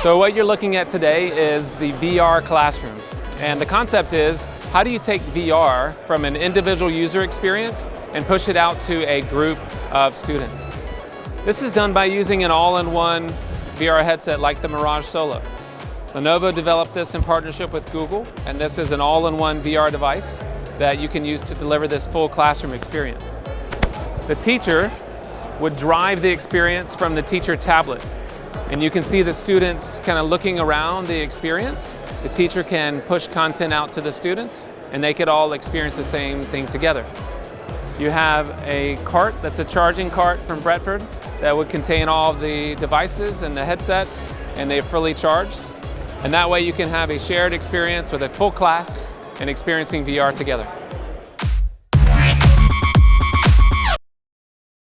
So what you're looking at today is the VR classroom. And the concept is, how do you take VR from an individual user experience and push it out to a group of students? This is done by using an all-in-one VR headset like the Mirage Solo. Lenovo developed this in partnership with Google, and this is an all-in-one VR device that you can use to deliver this full classroom experience. The teacher would drive the experience from the teacher tablet, and you can see the students kind of looking around the experience. The teacher can push content out to the students, and they could all experience the same thing together. You have a cart that's a charging cart from Bradford that would contain all of the devices and the headsets, and they're fully charged. And that way you can have a shared experience with a full class and experiencing VR together.